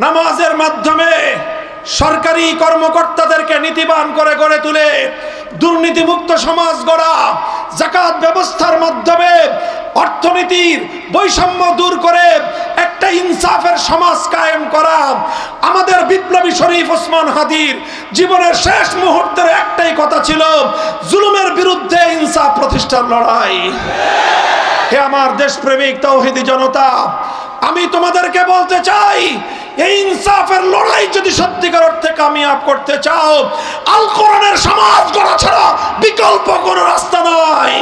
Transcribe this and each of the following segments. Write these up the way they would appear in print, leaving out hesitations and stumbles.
নামাজের মাধ্যমে সরকারি কর্মকর্তাদেরকে নীতিবান করে গড়ে তুলে দুর্নীতিমুক্ত সমাজ গড়া, যাকাত ব্যবস্থার মাধ্যমে অর্থনীতির বৈষম্য দূর করে একটা ইনসাফের সমাজ কায়েম করা। আমাদের বিপ্লবী শরীফ ওসমান হাদির জীবনের শেষ মুহূর্তের একটাই কথা ছিল, জুলুমের বিরুদ্ধে ইনসাফ প্রতিষ্ঠার লড়াই। হে আমার দেশপ্রেমিক তাওহীদি জনতা, আমি তোমাদেরকে বলতে চাই, এই ইনসাফের লড়াই যদি সত্যিকার অর্থে কামিয়াব করতে চাও, আল কোরআনের সমাজ গড়া ছাড়া বিকল্প কোনো রাস্তা নাই।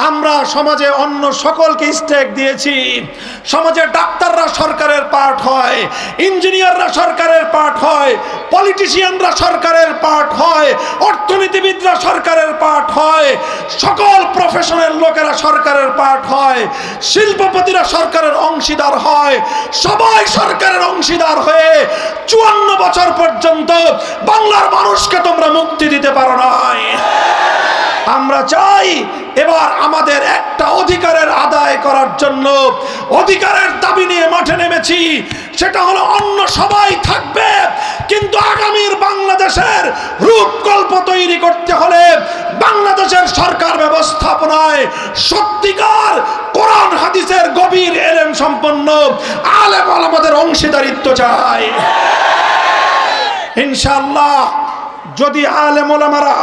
আমরা সমাজে অন্য সকলকে স্টেক দিয়েছি। সমাজে ডাক্তাররা সরকারের পার্ট হয়, ইঞ্জিনিয়াররা সরকারের পার্ট হয়, পলিটিশিয়ানরা সরকারের পার্ট হয়, অর্থনীতিবিদরা সরকারের পার্ট হয়, সকল প্রফেশনের লোকেরা সরকারের পার্ট হয়, শিল্পপতিরা সরকারের অংশীদার হয়। সবাই সরকারের অংশীদার হয়ে 54 বছর পর্যন্ত বাংলার মানুষকে তোমরা মুক্তি দিতে পারো নাই। আমরা চাই এবার আমাদের একটা অধিকারের আদায় করার জন্য অধিকারের দাবি নিয়ে মাঠে নেমেছি। সেটা হলো অন্য সবাই থাকবে, কিন্তু আগামীর বাংলাদেশের রূপকল্প তৈরি করতে হলে বাংলাদেশের সরকার ব্যবস্থাপনায় সত্যিকার কোরআন হাদিসের গভীর এলেম সম্পন্ন আলেম ওলামাদের অংশীদারিত্ব চাই। ইনশাআল্লাহ যদি আলেম ওলামারা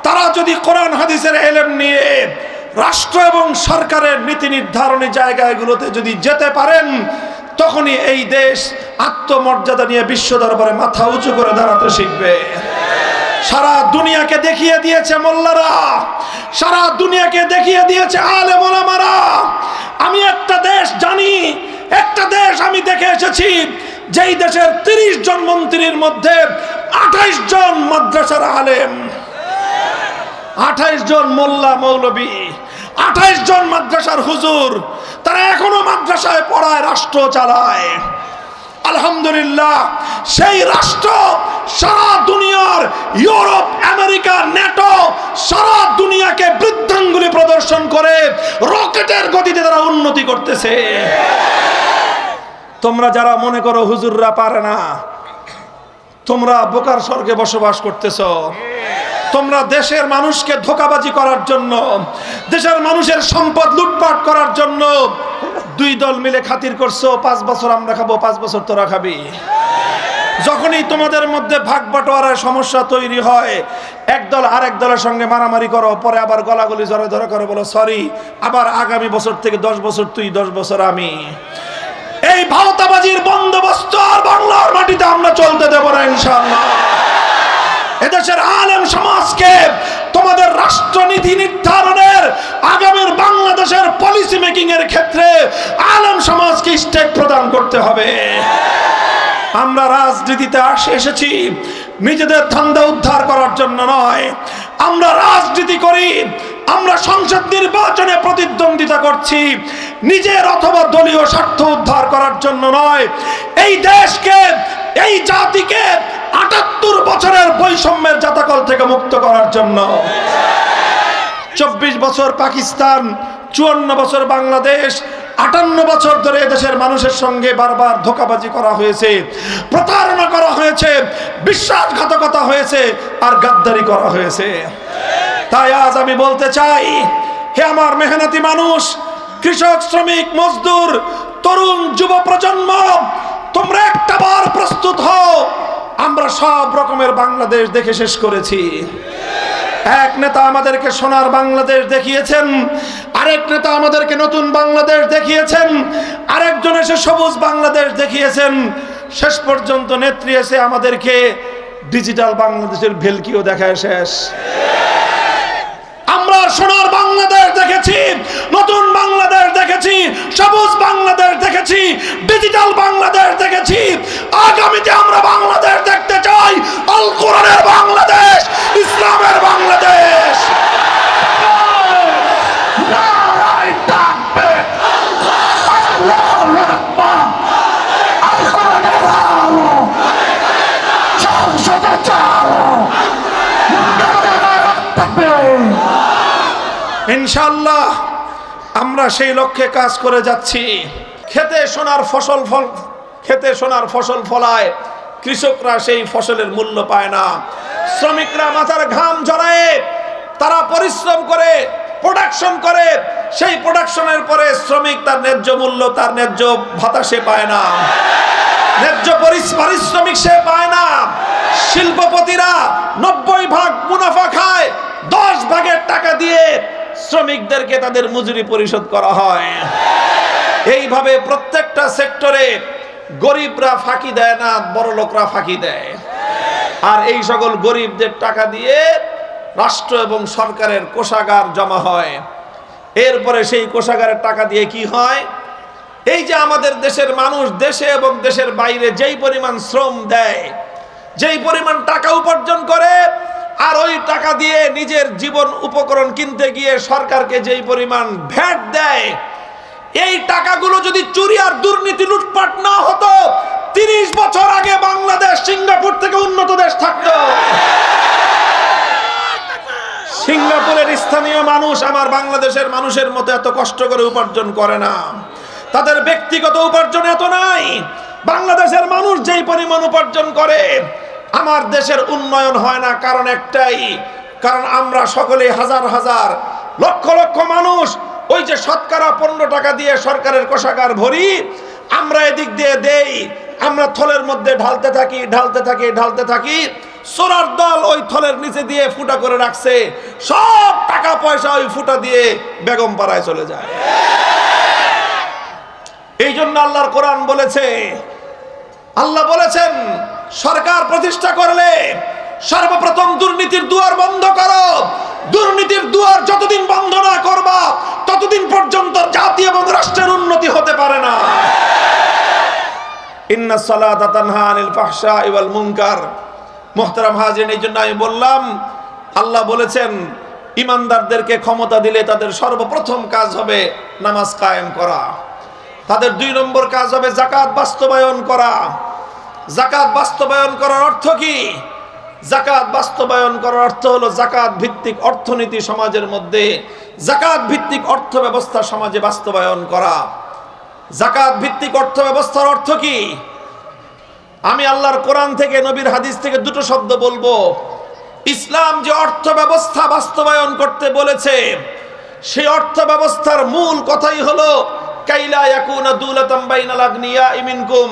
তারা যদি কোরআন হাদিসের এলেম নিয়ে রাষ্ট্র এবং সরকারের নীতি নির্ধারণী জায়গাগুলোতে যদি যেতে পারেন, তখনই এই দেশ আত্মমর্যাদা নিয়ে বিশ্ব দরবারে মাথা উঁচু করে দাঁড়াতে শিখবে। সারা দুনিয়াকে দেখিয়ে দিয়েছে মোল্লারা, সারা দুনিয়াকে দেখিয়ে দিয়েছে আলেম ওলামারা। আমি একটা দেশ জানি, একটা দেশ আমি দেখে এসেছি, যেই দেশের 30 জন মন্ত্রীর মধ্যে 28 জন মাদ্রাসার আলেম, 28 জন মোল্লা মৌলবী, 28 জন মাদ্রাসার হুজুর। তারা এখনো মাদ্রাসায় পড়ায়, রাষ্ট্র চালায়। আলহামদুলিল্লাহ, সেই রাষ্ট্র সারা দুনিয়ার, ইউরোপ, আমেরিকা, নেটো, সারা দুনিয়াকে বৃদ্ধাঙ্গুলি প্রদর্শন করে রকেটের গতিতে তারা উন্নতি করতেছে। তোমরা যারা মনে করো হুজুররা পারে না, তোমরা বোকার স্বর্গে বসবাস করতেছ। তোমরা দেশের মানুষকে ধোঁকাবাজি করার জন্য, দেশের মানুষের সম্পদ লুটপাট করার জন্য 2 দল মিলে খাতির করছো, 5 বছর আমরা খাবো, 5 বছর তোরা খাবি। যখনই তোমাদের মধ্যে ভাগ বাটোয়ারার সমস্যা তৈরি হয়, এক দল আরেক দলের সঙ্গে মারামারি করো, পরে আবার গলাগলি জড়ে ধরে করো, বলো সরি, আবার আগামী বছর থেকে 10 বছর তুই, 10 বছর আমি। এই ভাওতাবাজির বন্দোবস্ত আর বাংলার মাটিতে আমরা চলতে দেব না ইনশাআল্লাহ। এদেশের আলেম সমাজকে তোমাদের রাষ্ট্রনীতি নির্ধারণের, আগামীর বাংলাদেশের পলিসি মেকিং এর ক্ষেত্রে আলেম সমাজকে স্টেক প্রদান করতে হবে। আমরা রাজনীতিতে এসেছি নিজেদের ধান্দা উদ্ধার করার জন্য নয়। আমরা রাজনীতি করি, আমরা সংসদ নির্বাচনে প্রতিদ্বন্দ্বিতা করছি নিজের অথবা দলীয় স্বার্থ উদ্ধার করার জন্য নয়। এই দেশকে, এই জাতিকে 78 বছরের বৈষম্যের জাতাকল থেকে মুক্ত করার জন্য। 24 বছর পাকিস্তান, 54 বছর বাংলাদেশ, 58 বছর ধরে দেশের মানুষের সঙ্গে বারবার ধোঁকাবাজি করা হয়েছে, প্রতারণা করা হয়েছে, বিশ্বাসঘাতকতা হয়েছে, আর গাদ্দারি করা হয়েছে। তাই আজ আমি বলতে চাই, হে আমার মেহনতি মানুষ, কৃষক, শ্রমিক, মজদুর, তরুণ, যুব প্রজন্ম, তোমরা একটাবার প্রস্তুত হও। আমরা সব রকমের বাংলাদেশ দেখে শেষ করেছি। এক নেতা আমাদেরকে সোনার বাংলাদেশ দেখিয়েছেন, আরেক নেতা আমাদেরকে নতুন বাংলাদেশ দেখিয়েছেন, আরেকজন এসে সবুজ বাংলাদেশ দেখিয়েছেন, শেষ পর্যন্ত নেত্রী এসে আমাদেরকে ডিজিটাল বাংলাদেশের ভেলকিও দেখায় শেষ। আমরা সোনার বাংলাদেশ দেখেছি, নতুন বাংলাদেশ দেখেছি, সবুজ বাংলাদেশ দেখেছি, ডিজিটাল বাংলাদেশ দেখেছি। আগামীতে আমরা বাংলাদেশ দেখতে চাই আল কোরআনের বাংলাদেশ, ইসলামের বাংলাদেশ। ইনশাআল্লাহ আমরা সেই লক্ষ্যে কাজ করে যাচ্ছি। খেতে সোনার ফসল খেতে সোনার ফসল ফলায়, কৃষকরা সেই ফসলের মূল্য পায় না। শ্রমিকরা মাথার ঘাম ঝরায়, তারা পরিশ্রম করে, প্রোডাকশন করে, সেই প্রোডাকশনের পরে শ্রমিক তার ন্যায্য মূল্য, তার ন্যায্য ভাতা সে পায় না, ন্যায্য পারিশ্রমিক সে পায় না। শিল্পপতিরা 90 ভাগ মুনাফা খায়, 10 ভাগের টাকা দিয়ে শ্রমিকদেরকে তাদের মজুরি পরিশোধ করা হয়। এইভাবে প্রত্যেকটা সেক্টরে গরিবরা ফাঁকি দেয় না, বড় লোকরা ফাঁকি দেয়। আর এই সকল গরিবদের টাকা দিয়ে রাষ্ট্র এবং সরকারের কোষাগার জমা হয়। এরপরে সেই কোষাগারের টাকা দিয়ে কি হয়? এই যে আমাদের দেশের মানুষ দেশে এবং দেশের বাইরে যেই পরিমাণ শ্রম দেয়, যেই পরিমাণ টাকা উপার্জন করে, আর ওই টাকা দিয়ে নিজের জীবন উপকরণ কিনতে গিয়ে সরকারকে যেই পরিমাণ ভ্যাট দেয়, এই টাকাগুলো যদি চুরি আর দুর্নীতি লুটপাট না হতো, 30 বছর আগে বাংলাদেশ সিঙ্গাপুর থেকে উন্নত দেশ থাকতো। সিঙ্গাপুরের স্থানীয় মানুষ আমার বাংলাদেশের মানুষের মতো এত কষ্ট করে উপার্জন করে না, তাদের ব্যক্তিগত উপার্জন এত নাই। বাংলাদেশের মানুষ যেই পরিমাণ উপার্জন করে, আমার দেশের উন্নয়ন হয় না। কারণ একটাই, কারণ আমরা সকলে হাজার হাজার লক্ষ লক্ষ মানুষ ওই যে শতকরা 15 টাকা দিয়ে সরকারের কোষাগার ভরি, আমরা এদিক দিয়ে দেই, আমরা থলের মধ্যে ঢালতে থাকি, ঢালতে থাকি, ঢালতে থাকি। সোনার দল ওই থলের নিচে দিয়ে ফুটা করে রাখছে, সব টাকা পয়সা ওই ফুটা দিয়ে বেগম পাড়ায় চলে যায়। এই জন্য আল্লাহর কোরআন বলেছে, আল্লাহ বলেছেন সরকার প্রতিষ্ঠা করলে সর্বপ্রথম দুর্নীতির দুয়ার বন্ধ করো। দুর্নীতির দুয়ার যতদিন বন্ধ না করবা, ততদিন পর্যন্ত জাতি এবং রাষ্ট্রের উন্নতি হতে পারে না। ইন্নাস সালাতা তানহা আনিল ফাহশাই ওয়াল মুনকার। মুহতারাম হাজিরিন, এই জন্য আমি বললাম, আল্লাহ বলেছেন ইমানদারদেরকে ক্ষমতা দিলে তাদের সর্বপ্রথম কাজ হবে নামাজ কায়েম করা, তাদের 2 নম্বর কাজ হবে যাকাত বাস্তবায়ন করা। যাকাত বাস্তবায়ন করার অর্থ কি? যাকাত বাস্তবায়ন করার অর্থ হলো যাকাত ভিত্তিক অর্থনীতি সমাজের মধ্যে, যাকাত ভিত্তিক অর্থ ব্যবস্থা সমাজে বাস্তবায়ন করা। যাকাত ভিত্তিক অর্থ ব্যবস্থার অর্থ কি? আমি আল্লাহর কোরআন থেকে, নবীর হাদিস থেকে 2টো শব্দ বলবো। ইসলাম যে অর্থ ব্যবস্থা বাস্তবায়ন করতে বলেছে, সেই অর্থ ব্যবস্থার মূল কথাই হলো কাইলা ইয়াকুনা দুলাতাম বাইনাল আগনিয়া মিনকুম।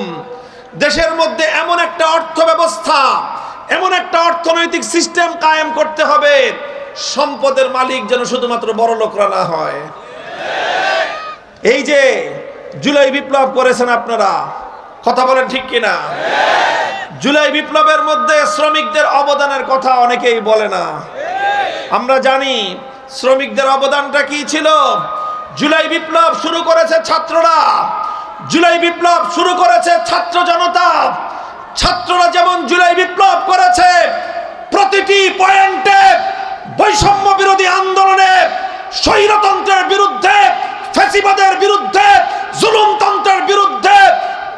দেশের মধ্যে এমন একটা অর্থ ব্যবস্থা, এমন একটা অর্থনৈতিক সিস্টেম কায়েম করতে হবে, সম্পদের মালিক যেন শুধুমাত্র বড় লোকরা না হয়। এই যে জুলাই বিপ্লব করেছেন আপনারা, কথা বলেন ঠিক কিনা? জুলাই বিপ্লবের মধ্যে শ্রমিকদের অবদানের কথা অনেকেই বলে না। আমরা জানি শ্রমিকদের অবদানটা কি ছিল। জুলাই বিপ্লব শুরু করেছে ছাত্ররা, জুলাই বিপ্লব শুরু করেছে ছাত্র জনতা। ছাত্ররা যেমন জুলাই বিপ্লব করেছে, প্রতিটি পয়েন্টে বৈষম্য বিরোধী আন্দোলনে, স্বৈরতন্ত্রের বিরুদ্ধে, ফ্যাসিবাদের বিরুদ্ধে, জুলুমতন্ত্রের বিরুদ্ধে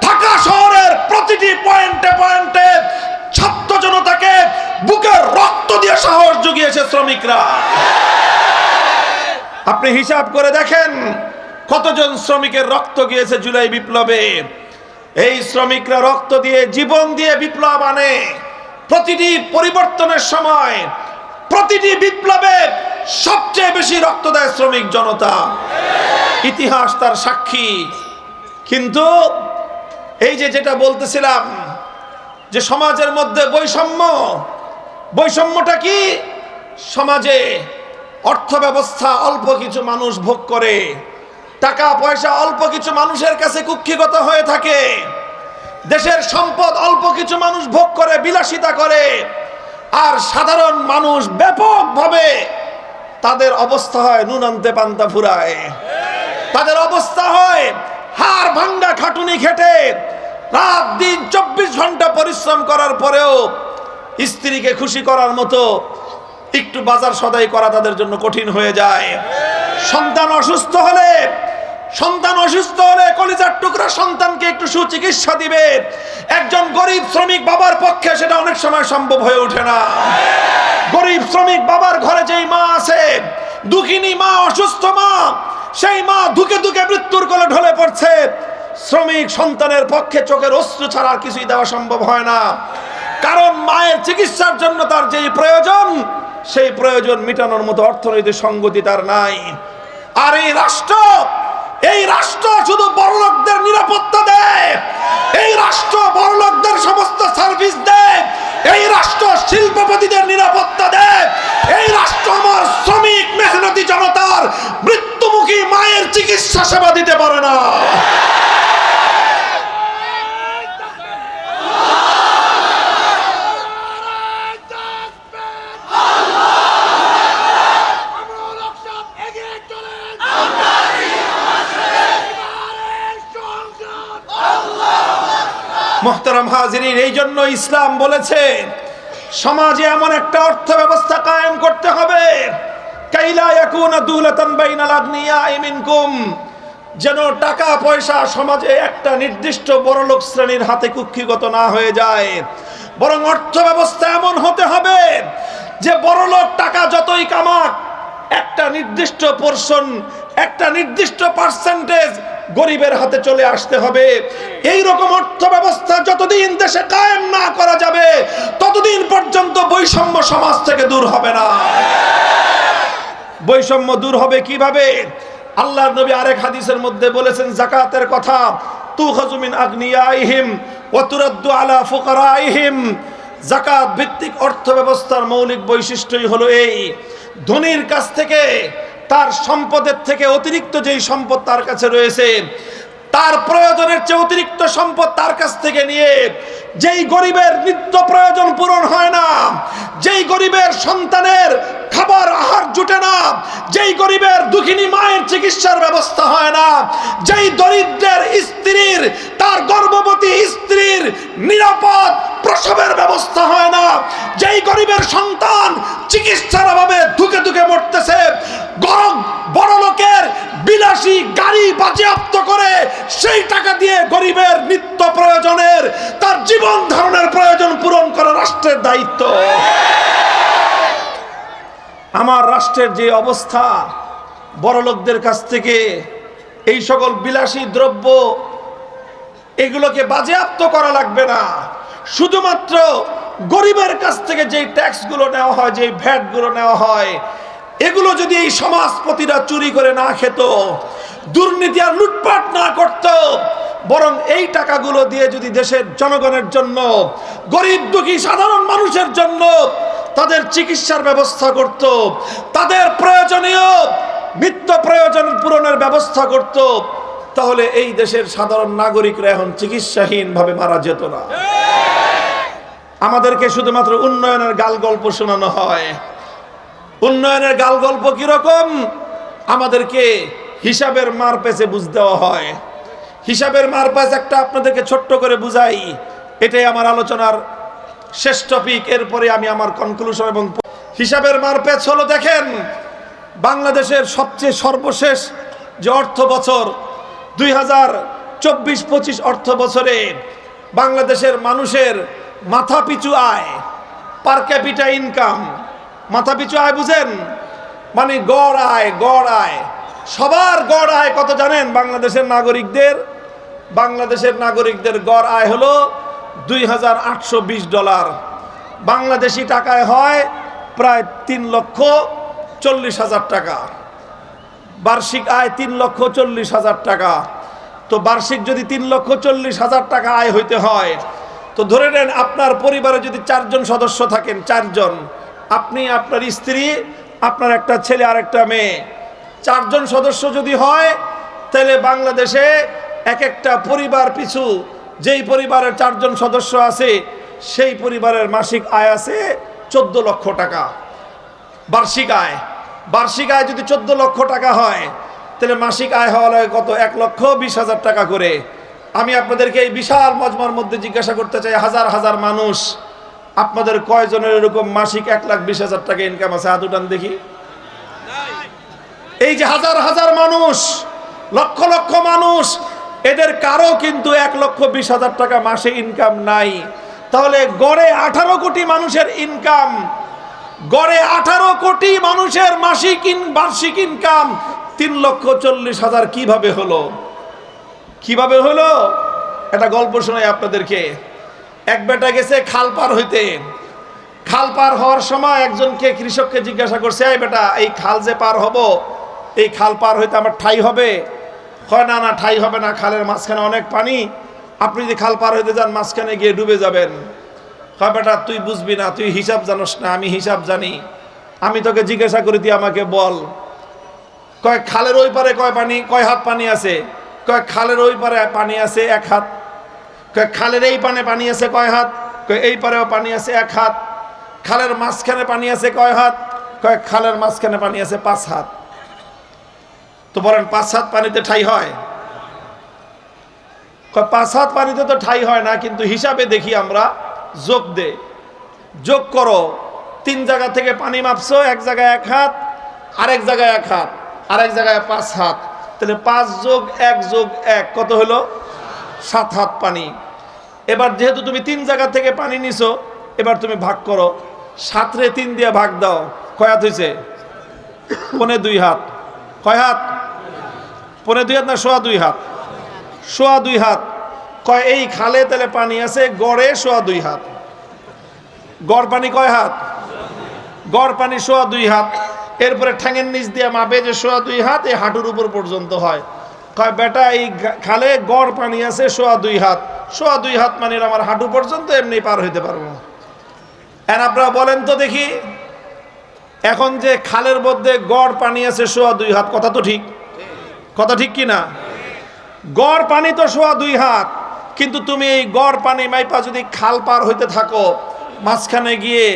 ঢাকা শহরের প্রতিটি পয়েন্টে পয়েন্টে ছাত্র জনতাকে বুকের রক্ত দিয়ে সাহস জুগিয়েছে শ্রমিকরা। আপনি হিসাব করে দেখেন কতজন শ্রমিকের রক্ত গিয়েছে জুলাই বিপ্লবে। এই শ্রমিকরা রক্ত দিয়ে, জীবন দিয়ে বিপ্লব আনে। প্রতিটি পরিবর্তনের সময়, প্রতিটি বিপ্লবে সবচেয়ে বেশি রক্ত দেয় শ্রমিক জনতা। ইতিহাস তার সাক্ষী। কিন্তু এই যে যেটা বলতেছিলাম, যে সমাজের মধ্যে বৈষম্য, বৈষম্যটা কি? সমাজে অর্থ ব্যবস্থা অল্প কিছু মানুষ ভোগ করে, টাকা পয়সা অল্প কিছু মানুষের কাছে কুক্ষিগত হয়ে থাকে, দেশের সম্পদ অল্প কিছু মানুষ ভোগ করে, বিলাসিতা করে, আর সাধারণ মানুষ ব্যাপকভাবে তাদের অবস্থা হয় নুন আনতে পান্তা ফুরায়। তাদের অবস্থা হয় হাড় ভাঙ্গা খাটুনি খেটে রাত দিন 24 ঘন্টা পরিশ্রম করার পরেও স্ত্রীকে খুশি করার মতো একটু বাজার সদাই করা তাদের জন্য কঠিন হয়ে যায়। সন্তান অসুস্থ হলে কলিজার টুকরা সন্তানকে একটু সুচিকিৎসা দিবে, একজন গরিব শ্রমিক বাবার পক্ষে সেটা অনেক সময় সম্ভব হয়ে ওঠে না। গরিব শ্রমিক বাবার ঘরে যেই মা আছে, দুঃখিনী মা, অসুস্থ মা, সেই মা ধুকে ধুকে মৃত্যুর কোলে ঢলে পড়ছে, শ্রমিক সন্তানের পক্ষে চোখের অশ্রু ছাড়া আর কিছুই দেওয়া সম্ভব হয় না। কারণ মায়ের চিকিৎসার জন্য তার যেই প্রয়োজন, সেই প্রয়োজন মেটানোর মতো অর্থনৈতিক সঙ্গতি তার নাই। আর এই রাষ্ট্র শুধু বড়লোকদের নিরাপত্তা দেয়, এই রাষ্ট্র বড়লোকদের সমস্ত সার্ভিস দেয়, এই রাষ্ট্র শিল্পপতিদের নিরাপত্তা দেয়, এই রাষ্ট্র আমার শ্রমিক মেহনতি জনতার মৃত্যুমুখী মায়ের চিকিৎসা সেবা দিতে পারে না। মুহতারাম হাজিরিন, এই জন্য ইসলাম বলেছে সমাজে এমন একটা অর্থ ব্যবস্থা কায়েম করতে হবে কাইলা ইয়াকুনা দুলাতান বাইনাল আগনিয়াই মিনকুম, যেন টাকা পয়সা সমাজে একটা নির্দিষ্ট বড়লোক শ্রেণীর হাতে কুক্ষিগত না হয়ে যায়। বরং অর্থ ব্যবস্থা এমন হতে হবে যে বড়লোক টাকা যতই কামাক, একটা নির্দিষ্ট পোরশন, একটা নির্দিষ্ট পার্সেন্টেজ গরিবের হাতে চলে আসতে হবে। এই রকম অর্থ ব্যবস্থা যতদিন দেশে কায়েম না করা যাবে, ততদিন পর্যন্ত বৈষম্য সমাজ থেকে দূর হবে না। বৈষম্য দূর হবে কিভাবে? আল্লাহর নবী আরেক হাদিসের মধ্যে বলেছেন যাকাতের কথা, তুখাযু মিন আগনিয়াইহিম ওয়া তুরাদ্দু আলা ফুকারাইহিম। যাকাত ভিত্তিক অর্থ ব্যবস্থার মৌলিক বৈশিষ্ট্যই হলো এই, ধনীর কাছ থেকে, তার সম্পদের থেকে অতিরিক্ত যেই সম্পদ তার কাছে রয়েছে, তার প্রয়োজনের চেয়ে অতিরিক্ত সম্পদ তার কাছ থেকে নিয়ে, যেই গরিবের নিত্য প্রয়োজন পূরণ হয় না, যেই গরিবের সন্তানের খাবার আহার জুটে না, যেই গরিবের দুঃখিনী মায়ের চিকিৎসার ব্যবস্থা হয় না, যেই দরিদ্রের স্ত্রীর, তার গর্ভবতী স্ত্রীর নিরাপদ প্রসবের ব্যবস্থা হয় না, যেই গরিবের সন্তান চিকিৎসার অভাবে ধুকে ধুকে মরতেছে, বড় লোকের বিলাসী গাড়ি বাজেয়াপ্ত করে সেই টাকা দিয়ে গরিবের নিত্য প্রয়োজনের, তার জীবন ধারণের প্রয়োজন পূরণ করা রাষ্ট্রের দায়িত্ব। আমার রাষ্ট্রের যে অবস্থা, বড় লোকদের কাছ থেকে এই সকল বিলাসী দ্রব্য এগুলোকে বাজেয়াপ্ত করা লাগবে না, শুধুমাত্র গরিবের কাছ থেকে যেই ট্যাক্সগুলো নেওয়া হয়, যেই ভ্যাটগুলো নেওয়া হয়, এগুলো যদি এই সমাজপতিরা চুরি করে না খেত, দুর্নীতি আর লুটপাট না করত, বরং এই টাকাগুলো দিয়ে যদি দেশের জনগণের জন্য, গরিব দুঃখী সাধারণ মানুষের জন্য তাদের চিকিৎসার ব্যবস্থা করত, তাদের প্রয়োজনীয় নিত্য প্রয়োজন পূরণের ব্যবস্থা করত, তাহলে এই দেশের সাধারণ নাগরিকরা এখন চিকিৎসাহীন ভাবে মারা যেত না। আমাদেরকে শুধুমাত্র উন্নয়নের গাল গল্প শোনানো হয়। উন্নয়নের গাল গল্প কিরকম? আমাদেরকে হিসাবের মার পেছে বুঝ দেওয়া হয়। হিসাবের মার পেছে একটা আপনাদেরকে ছোট্ট করে বুঝাই, এটাই আমার আলোচনার শেষ টপিক। এরপরে আমি আমার কনক্লুশন এবং হিসাবের মার পেছ হলো, দেখেন বাংলাদেশের সবচেয়ে সর্বশেষ যে অর্থ বছর 2024-25 অর্থ বছরে বাংলাদেশের মানুষের মাথা পিছু আয়, পার ক্যাপিটা ইনকাম, মাথা পিছু আয় বুঝেন, মানে গড় আয়, সবার গড় আয় কত জানেন? বাংলাদেশের নাগরিকদের গড় আয় হলো $2,820। বাংলাদেশি টাকায় হয় প্রায় 3,40,000 টাকা। বার্ষিক আয় 3,40,000 টাকা। তো বার্ষিক যদি 3,40,000 টাকা আয় হইতে হয়, তো ধরে নেন আপনার পরিবারে যদি 4 জন সদস্য থাকেন, 4 জন, আপনি, আপনার স্ত্রী, আপনার একটা ছেলে আর একটা মেয়ে, 4 জন সদস্য যদি হয়, তাহলে বাংলাদেশে এক একটা পরিবার পিছু, যেই পরিবারের 4 জন সদস্য আছে, সেই পরিবারের মাসিক আয় আছে 14 লক্ষ টাকা। বার্ষিক আয় যদি 14 লক্ষ টাকা হয়, তাহলে মাসিক আয় হওয়া লাগে কত? 1,20,000 টাকা করে। আমি আপনাদেরকে এই বিশাল মজমার মধ্যে জিজ্ঞাসা করতে চাই, হাজার হাজার মানুষ, আপনাদের কয়জনের এরকম মাসিক 1,20,000 টাকা ইনকাম আছে? হাত উঠান দেখি। এই যে হাজার হাজার মানুষ, লক্ষ লক্ষ মানুষ, এদের কারো কিন্তু 1,20,000 টাকা মাসে ইনকাম নাই। তাহলে গড়ে 18 কোটি মানুষের ইনকাম, গড়ে 18 কোটি মানুষের বার্ষিক ইনকাম 3,40,000 কিভাবে হলো? কিভাবে হলো একটা গল্প শোনাই আপনাদেরকে। এক বেটা গেছে খাল পার হইতে। খাল পার হওয়ার সময় একজনকে কৃষককে জিজ্ঞাসা করছে, এই বেটা এই খাল যে পার হব, এই খাল পার হইতে আমার ঠাই হবে? কয় না না, ঠাই হবে না, খালের মাঝখানে অনেক পানি, আপনি যদি খাল পার হইতে যান মাঝখানে গিয়ে ডুবে যাবেন। কয় বেটা তুই বুঝবি না, তুই হিসাব জানোস না, আমি হিসাব জানি, আমি তোকে জিজ্ঞাসা করি তুই আমাকে বল। কয় খালের ওই পারে কয় হাত পানি আছে? কয় খালের ওই পারে পানি আছে 1 হাত। কয় খালের এই পানে পানি আছে কয় হাত? কয় এই পারেও পানি আছে 1 হাত। খালের মাঝখানে পানি আছে কয় হাত? কয় খালের মাঝখানে পানি আছে 5 হাত। তো বলেন 5 হাত পানিতে ঠাই হয়? কয় 5 হাত পানিতে তো ঠাই হয় না, কিন্তু হিসাবে দেখি আমরা, যোগ করো, 3 জায়গা থেকে পানি মাপছো, এক জায়গায় 1 হাত, আরেক জায়গায় 1 হাত, আরেক জায়গায় 5 হাত, তাহলে 5 যোগ 1 যোগ 1 কত হলো? 7 হাত পানি। এবার যেহেতু তুমি 3 জায়গা থেকে পানি নিছো, এবার তুমি ভাগ করো, 7 রে 3 দিয়ে ভাগ দাও, কয় হাত হয়েছে? 2.25 হাত। কয় হাত? 2.25 হাত না 2.25 হাত? 2.25 হাত। কয় এই খালে তাহলে পানি আছে গড়ে 2.25 হাত। গড় পানি কয় হাত? গড় পানি 2.25 হাত। এরপরে ঠ্যাঙের নিচ দিয়ে মাপে যে 2.25 হাত, এই হাঁটুর উপর পর্যন্ত হয়। কয় বেটা এই খালে গড় পানি আছে 2.25 হাত, 2.25 হাত মানে আমার হাঁটু পর্যন্ত, এমনি পার হইতে পারবো। এখন আপনারা বলেন তো দেখি, এখন যে খালের মধ্যে গড় পানি আছে 2.25 হাত, কথা তো ঠিক? কথা ঠিক কি না? গড় পানি তো 2.25 হাত, কিন্তু তুমি এই গড় পানি মাইপা যদি খাল পার হইতে থাকো, মাঝখানে গিয়ে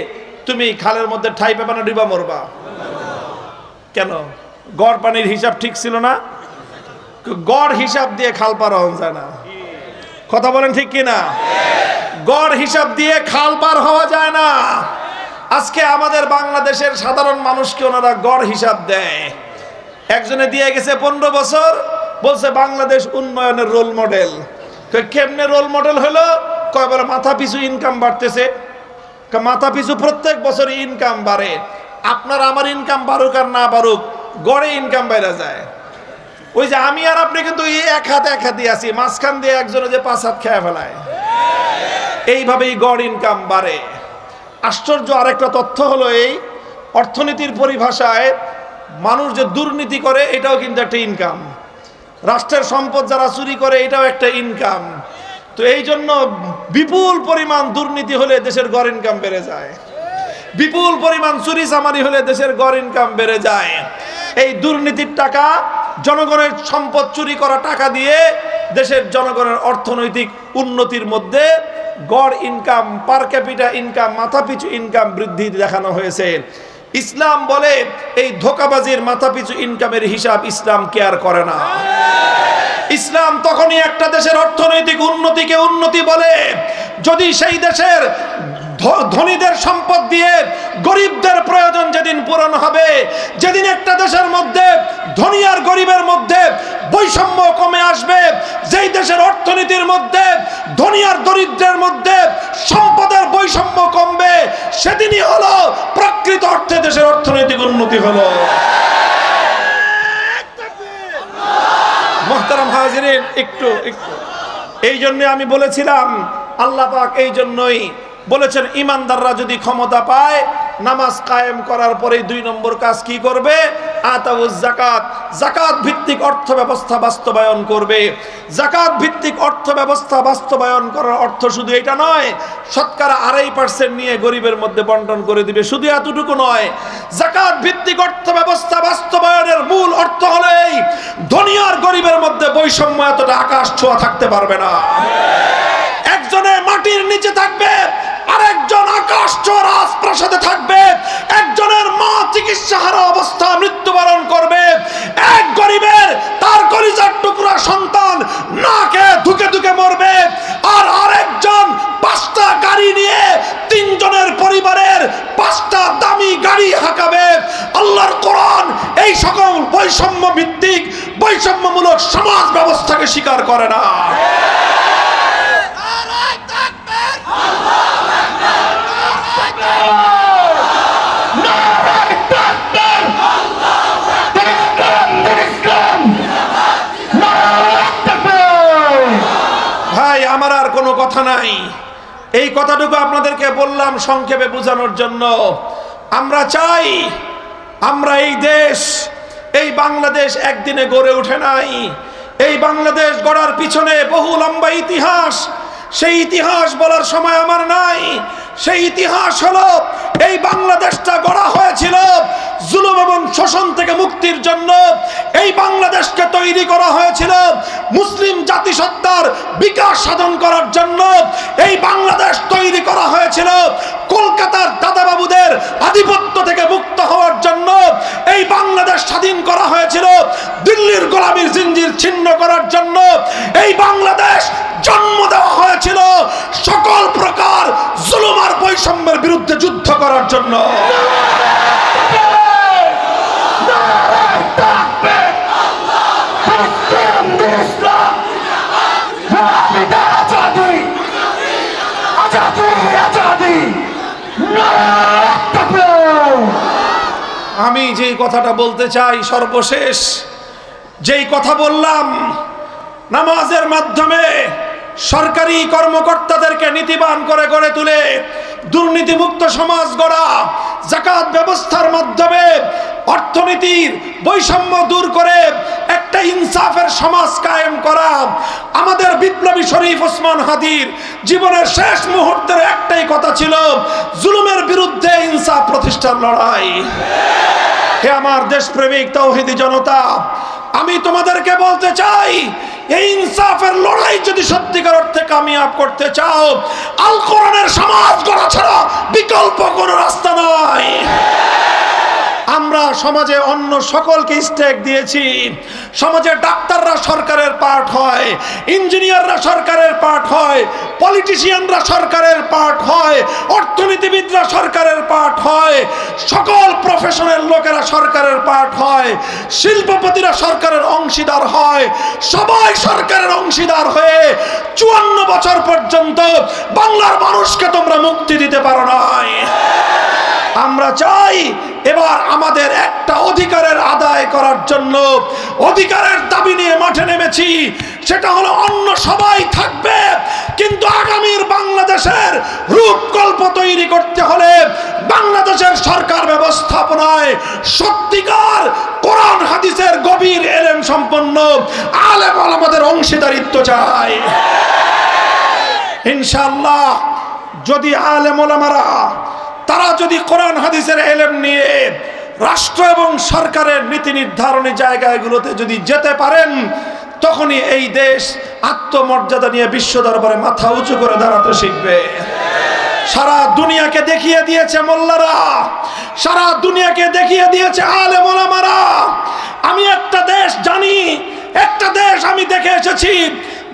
তুমি খালের মধ্যে ঠাই পাবে না, ডুবা মরবা। কেন? গড় পানির হিসাব ঠিক ছিল না? গড় হিসাব দিয়ে খাল পার হওয়া যায় না। কথা বলেন ঠিক কি না? গড় হিসাব দিয়ে খাল পার হওয়া যায় না। আজকে আমাদের বাংলাদেশের সাধারণ মানুষকে ওনারা গড় হিসাব দেয়। একজনে দিয়ে গেছে 15 বছর, বলছে বাংলাদেশ উন্নয়নের রোল মডেল। কেমনে রোল মডেল হলো? কয় বলে মাথা পিছু ইনকাম বাড়তেছে। মাথা পিছু প্রত্যেক বছর ইনকাম বাড়ে। আপনার আমার ইনকাম বাড়ুক আর না বাড়ুক, গড়ে ইনকাম বাইরে যায়। ওই যে আমি আর আপনি কিন্তু এই 1 হাত 1 হাতই আছি, মাঝখান দিয়ে একজনে যে 5 হাত খেয়ে ফেলায়, এইভাবেই গড় ইনকাম বাড়ে। আশ্চর্য আরেকটা তথ্য হলো, এই অর্থনীতির পরিভাষায় মানুষ যে দুর্নীতি করে এটাও কিন্তু একটা ইনকাম। রাষ্ট্রের সম্পদ যারা চুরি করে এটাও একটা ইনকাম। তো এই জন্য বিপুল পরিমাণ দুর্নীতি হলে দেশের গড় ইনকাম বেড়ে যায়, বিপুল পরিমাণ চুরি চামারি হলে দেশের গড় ইনকাম বেড়ে যায়। এই দুর্নীতির টাকা, জনগণের সম্পদ চুরি করা টাকা দিয়ে দেশের জনগণের অর্থনৈতিক উন্নতির মধ্যে গড় ইনকাম, পার ক্যাপিটা ইনকাম, মাথাপিছু ইনকাম বৃদ্ধি দেখানো হয়েছে। ইসলাম বলে এই ধোঁকাবাজির মাথাপিছু ইনকামের হিসাব ইসলাম কেয়ার করে না। ইসলাম তখনই একটা দেশের অর্থনৈতিক উন্নতিকে উন্নতি বলে যদি সেই দেশের ধনীদের সম্পদ দিয়ে গরিবদের প্রয়োজন যেদিন পূরণ হবে, যেদিন একটা দেশের মধ্যে ধনী আর গরিবের মধ্যে বৈষম্য কমে আসবে, যেই দেশের অর্থনীতির মধ্যে ধনী আর দরিদ্রের মধ্যে সম্পদের বৈষম্য কমবে, সেদিনই হলো প্রকৃত অর্থে দেশের অর্থনৈতিক উন্নতি হলো। মুহতারাম হাজিরিন, একটু এই জন্য আমি বলেছিলাম, আল্লাহ পাক এই জন্যই বলেছেন ইমানদাররা যদি ক্ষমতা পায়, নামাজ কায়েম করার পরে 2 নম্বর কাজ কি করবে? আতাউজ যাকাত, যাকাত ভিত্তিক অর্থ ব্যবস্থা বাস্তবায়ন করবে। যাকাত ভিত্তিক অর্থ ব্যবস্থা বাস্তবায়ন করার অর্থ শুধু এটা নয়, শতকরা 2.5% নিয়ে গরিবের মধ্যে বন্টন করে দিবে, শুধু এতটুকু নয়। যাকাত ভিত্তিক অর্থ ব্যবস্থা বাস্তবায়নের মূল অর্থ হলো এই, ধনী আর গরিবের মধ্যে বৈষম্য এতটা আকাশ ছোঁয়া থাকতে পারবে না। একজনে মাটির নিচে থাকবে, আরেকজন আকাশ ছোঁয়া রাজপ্রাসাদে থাকবে। একজনের মা চিকিৎসাহারা অবস্থা মৃত্যুবরণ করবে, এক গরিবের তার কলিজার টুকরা সন্তান না খেয়ে ধুকে ধুকে মরবে, আর আরেকজন 5টা গাড়ি নিয়ে 3 জনের পরিবারের 5টা দামি গাড়ি হাঁকাবে। আল্লাহর কোরআন এই সকল বৈষম্য ভিত্তিক বৈষম্যমূলক সমাজ ব্যবস্থাকে স্বীকার করে না। এই কথাটুকু আপনাদেরকে বললাম সংক্ষেপে বোঝানোর জন্য। আমরা চাই, আমরা এই দেশ, এই বাংলাদেশ একদিনে গড়ে ওঠে নাই। এই বাংলাদেশ গড়ার পিছনে বহু লম্বা ইতিহাস। সেই ইতিহাস বলার সময় আমার নাই। সেই ইতিহাস হলো, এই বাংলাদেশটা গড়া হয়েছিল জুলুম এবং শোষণ থেকে মুক্তির জন্য। এই বাংলাদেশকে তৈরি করা হয়েছিল মুসলিম জাতিসত্তার বিকাশ সাধন করার জন্য। এই বাংলাদেশ তৈরি করা হয়েছিল কলকাতার দাদাবাবুদের আধিপত্য থেকে মুক্ত হওয়ার জন্য। এই বাংলাদেশ স্বাধীন করা হয়েছিল দিল্লির গোলামীর জিঞ্জির ছিন্ন করার জন্য। এই বাংলাদেশ জন্ম দেওয়া হয়েছিল সকল প্রকার জুলুম আর বৈষম্যের বিরুদ্ধে যুদ্ধ করার জন্য। আমি যেই কথাটা বলতে চাই, সর্বশেষ যেই কথা বললাম, নামাজের মাধ্যমে সরকারি কর্মকর্তাদেরকে নীতিবান করে গড়ে তুলে দুর্নীতিমুক্ত সমাজ গড়া, যাকাত ব্যবস্থার মাধ্যমে অর্থনীতির বৈষম্য দূর করে একটা ইনসাফের সমাজ কায়েম করা। আমাদের বিপ্লবী শরীফ ওসমান হাদির জীবনের শেষ মুহূর্তের একটাই কথা ছিল, জুলুমের বিরুদ্ধে ইনসাফ প্রতিষ্ঠার লড়াই। হে আমার দেশপ্রেমিক তাওহীদি জনতা, আমি তোমাদেরকে বলতে চাই, এই ইনসাফের লড়াই যদি সত্যিকার অর্থে কামিয়াব করতে চাও, আল কোরআনের সমাজ গড়া ছাড়া বিকল্প কোনো রাস্তা নাই। আমরা সমাজে অন্য সকলকে স্টেক দিয়েছি। সমাজে ডাক্তাররা সরকারের পার্ট হয়, ইঞ্জিনিয়াররা সরকারের পার্ট হয়, পলিটিশিয়ানরা সরকারের পার্ট হয়, অর্থনীতিবিদরা সরকারের পার্ট হয়, সকল প্রফেশনের লোকেরা সরকারের পার্ট হয়, শিল্পপতিরা সরকারের অংশীদার হয়। সবাই সরকারের অংশীদার হয়ে 54 বছর পর্যন্ত বাংলার মানুষকে তোমরা মুক্তি দিতে পারো নাই। আমরা চাই এবার আমাদের একটা অধিকারের আদায় করার জন্য অধিকারের দাবি নিয়ে মাঠে নেমেছি। সেটা হলো, অন্য সবাই থাকবে, কিন্তু আগামীর বাংলাদেশের রূপকল্প তৈরি করতে হলে বাংলাদেশের সরকার ব্যবস্থাপনায় সত্যিকার কোরআন হাদিসের গভীর এলেম সম্পন্ন আলেম ওলামাদের অংশীদারিত্ব চাই। ইনশাআল্লাহ যদি আলেম ওলামারা তারা যদি কোরআন হাদিসের এলেম নিয়ে রাষ্ট্র এবং সরকারের নীতি নির্ধারণী জায়গাগুলোতে যদি যেতে পারেন, তখনই এই দেশ আত্মমর্যাদা নিয়ে বিশ্ব দরবারে মাথা উঁচু করে দাঁড়াতে শিখবে। সারা দুনিয়াকে দেখিয়ে দিয়েছে মোল্লারা, সারা দুনিয়াকে দেখিয়ে দিয়েছে আলেম ওলামারা। আমি একটা দেশ জানি, একটা দেশ আমি দেখে এসেছি,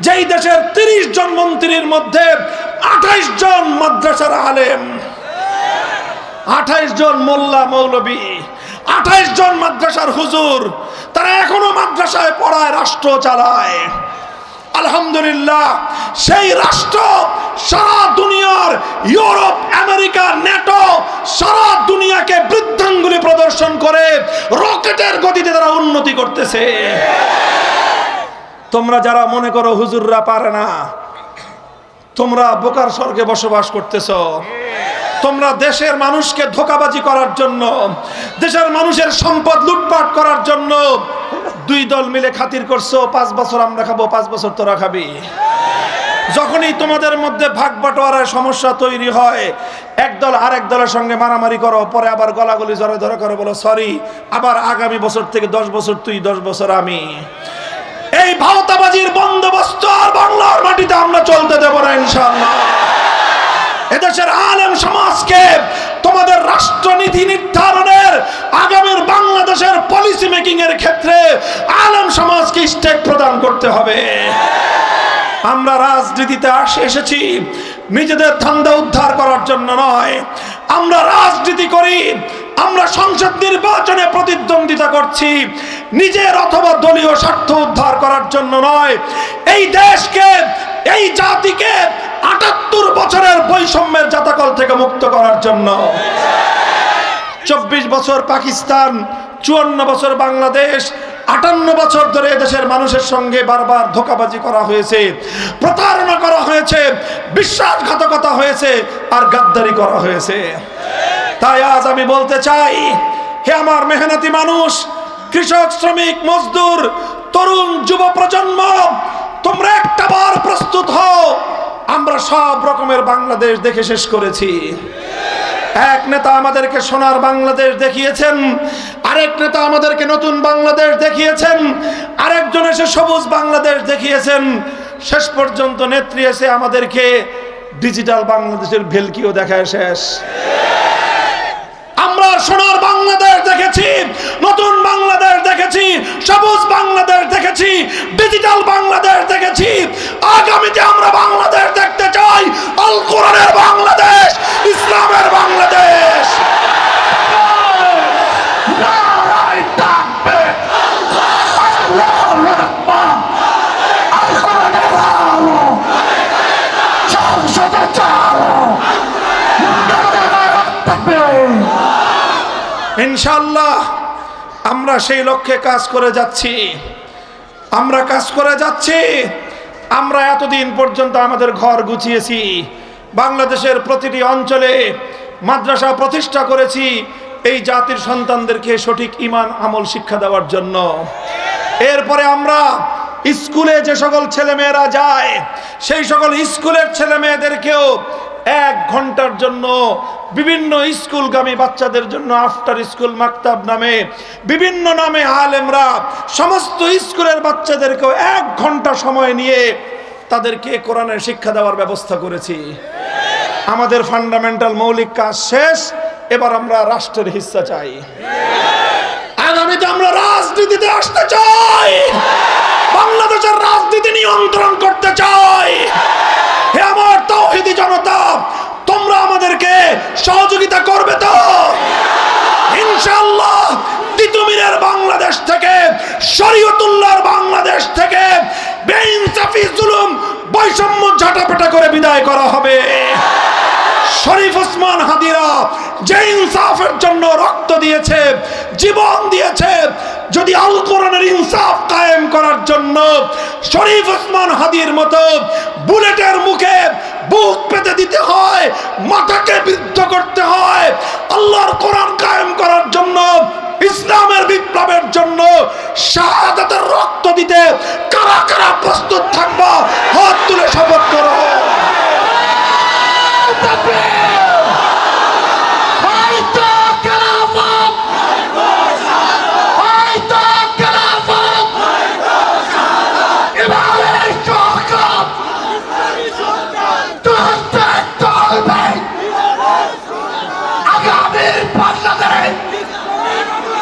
যেই দেশের 30 জন মন্ত্রীর মধ্যে 28 জন মাদ্রাসার আলেম, 28 জন মোল্লা মৌলবী, 28 জন মাদ্রাসার হুজুর। তারা এখনো মাদ্রাসায় পড়ায়, রাষ্ট্র চালায়। আলহামদুলিল্লাহ, সেই রাষ্ট্র সারা দুনিয়ার, ইউরোপ, আমেরিকা, নেটো, সারা দুনিয়াকে বৃদ্ধাঙ্গুলি প্রদর্শন করে রকেটের গতিতে তারা উন্নতি করতেছে। তোমরা যারা মনে করো হুজুররা পারে না, তোমরা বোকার স্বর্গে বসবাস করতেছ। তোমরা দেশের মানুষকে ধোঁকাবাজি করার জন্য, দেশের মানুষের সম্পদ লুটপাট করার জন্য 2 দল মিলে খাতির করছো, 5 বছর আমরা খাবো, 5 বছর তোরা খাবি। যখনই তোমাদের মধ্যে ভাগ বাটোয়ারার সমস্যা তৈরি হয়, এক দল আরেক দলের সঙ্গে মারামারি করো, পরে আবার গলাগলি জড়ে ধরে করো, বলো সরি, আবার আগামী বছর থেকে 10 বছর তুই, 10 বছর আমি। এই ভাওতাবাজির বন্দোবস্ত আর বাংলার মাটিতে আমরা চলতে দেব না ইনশাআল্লাহ। এদেশের আলেম সমাজকে তোমাদের রাষ্ট্রনীতি নির্ধারণের, আগামীর বাংলাদেশের পলিসি মেকিং এর ক্ষেত্রে আলেম সমাজকে স্টেক প্রদান করতে হবে। আমরা রাজনীতিতে এসেছি নিজেদের ধান্দা উদ্ধার করার জন্য নয়। আমরা রাজনীতি করি, আমরা সংসদ নির্বাচনে প্রতিদ্বন্দ্বিতা করছি নিজের অথবা দলীয় স্বার্থ উদ্ধার করার জন্য নয়। এই দেশকে, এই জাতিকে 78 বছরের বৈষম্যের জাতাকল থেকে মুক্ত করার জন্য। 24 বছর পাকিস্তান, 54 বছর বাংলাদেশ, 58 বছর ধরে দেশের মানুষের সঙ্গে বারবার ধোঁকাবাজি করা হয়েছে, প্রতারণা করা হয়েছে, বিশ্বাসঘাতকতা হয়েছে, আর গাদ্দারি করা হয়েছে। তাই আজ আমি বলতে চাই, হে আমার মেহনতি মানুষ, কৃষক, শ্রমিক, মজদুর, তরুণ, যুব প্রজন্ম, তোমরা একটাবার প্রস্তুত হও। আমরা সব রকমের বাংলাদেশ দেখে শেষ করেছি। এক নেতা আমাদেরকে সোনার বাংলাদেশ দেখিয়েছেন, আরেক নেতা আমাদেরকে নতুন বাংলাদেশ দেখিয়েছেন, আরেকজন এসে সবুজ বাংলাদেশ দেখিয়েছেন, শেষ পর্যন্ত নেত্রী এসে আমাদেরকে ডিজিটাল বাংলাদেশের ভেলকিও দেখায় শেষ। আমরা সোনার বাংলাদেশ দেখেছি, নতুন বাংলাদেশ দেখেছি, সবুজ বাংলাদেশ দেখেছি, ডিজিটাল বাংলাদেশ দেখেছি। আগামীতে আমরা বাংলাদেশ দেখতে চাই আল কোরআনের বাংলাদেশ, ইসলামের বাংলাদেশ। ইনশাআল্লাহ আমরা সেই লক্ষ্যে কাজ করে যাচ্ছি, আমরা কাজ করে যাচ্ছি। আমরা এতদিন পর্যন্ত আমাদের ঘর গুছিয়েছি, বাংলাদেশের প্রতিটি অঞ্চলে মাদ্রাসা প্রতিষ্ঠা করেছি এই জাতির সন্তানদেরকে সঠিক ঈমান আমল শিক্ষা দেওয়ার জন্য। এরপরে আমরা স্কুলে যে সকল ছেলেমেয়েরা যায়, সেই সকল স্কুলের ছেলেমেয়েদেরকেও 1 ঘন্টার জন্য বিভিন্ন স্কুলগামী বাচ্চাদের জন্য আফটার স্কুল মাকতাব নামে বিভিন্ন নামে আলেমরা সমস্ত স্কুলের বাচ্চাদেরকেও 1 ঘন্টা সময় নিয়ে তাদেরকে কোরআনের শিক্ষা দেওয়ার ব্যবস্থা করেছি। আমাদের ফান্ডামেন্টাল মৌলিক কাজ শেষ, এবার আমরা রাষ্ট্রের হিস্সা চাই। আগামীতে আমরা রাজনীতিতে আসতে চাই, বাংলাদেশের রাজনীতি নিয়ন্ত্রণ করতে চাই। হে আমার তাওহীদি জনতা, তোমরা আমাদেরকে সহযোগিতা করবে তো? ইনশাআল্লাহ তিতুমিরের বাংলাদেশ থেকে, শরীয়তুল্লাহর বাংলাদেশ থেকে বেইনসাফি, জুলুম, বৈষম্য ঝাঁটাপেটা করে বিদায় করা হবে। শরীফ ওসমান হাদিরা যে ইনসাফের জন্য রক্ত দিয়েছে, জীবন দিয়েছে, যদি আল কোরআনের ইনসাফ কায়েম করার জন্য শরীফ ওসমান হাদির মতো বুলেটের মুখে বুক পেতে দিতে হয়, মাথাকে বিদ্ধ করতে হয়, আল্লাহর কোরআন কায়েম করার জন্য, ইসলামের বিপ্লবের জন্য শাহাদাতের রক্ত দিতে কারা কারা প্রস্তুত থাকবা? হাত তুলে শপথ করো।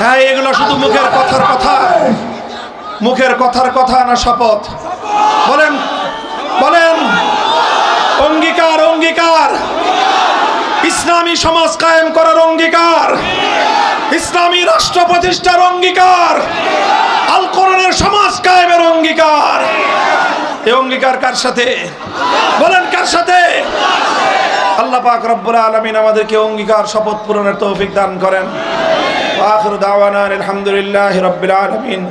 হ্যাঁ, এগুলো শুধু মুখের কথার কথা, মুখের কথার কথা না শপথ? বলেন বলেন, অঙ্গীকার, অঙ্গীকার, ইসলামী সমাজ কায়েম করার অঙ্গীকার, ইসলামী রাষ্ট্র প্রতিষ্ঠার অঙ্গীকার, আল কোরআনের সমাজ কায়েমের অঙ্গীকার। এই অঙ্গীকার কার সাথে? বলেন কার সাথে? আল্লাহ পাক রব্বুল আলামিন আমাদেরকে অঙ্গীকার শপথ পূরণের তৌফিক দান করেন। আখিরু দাওয়ানা আলহামদুলিল্লাহি রাব্বিল আলামিন।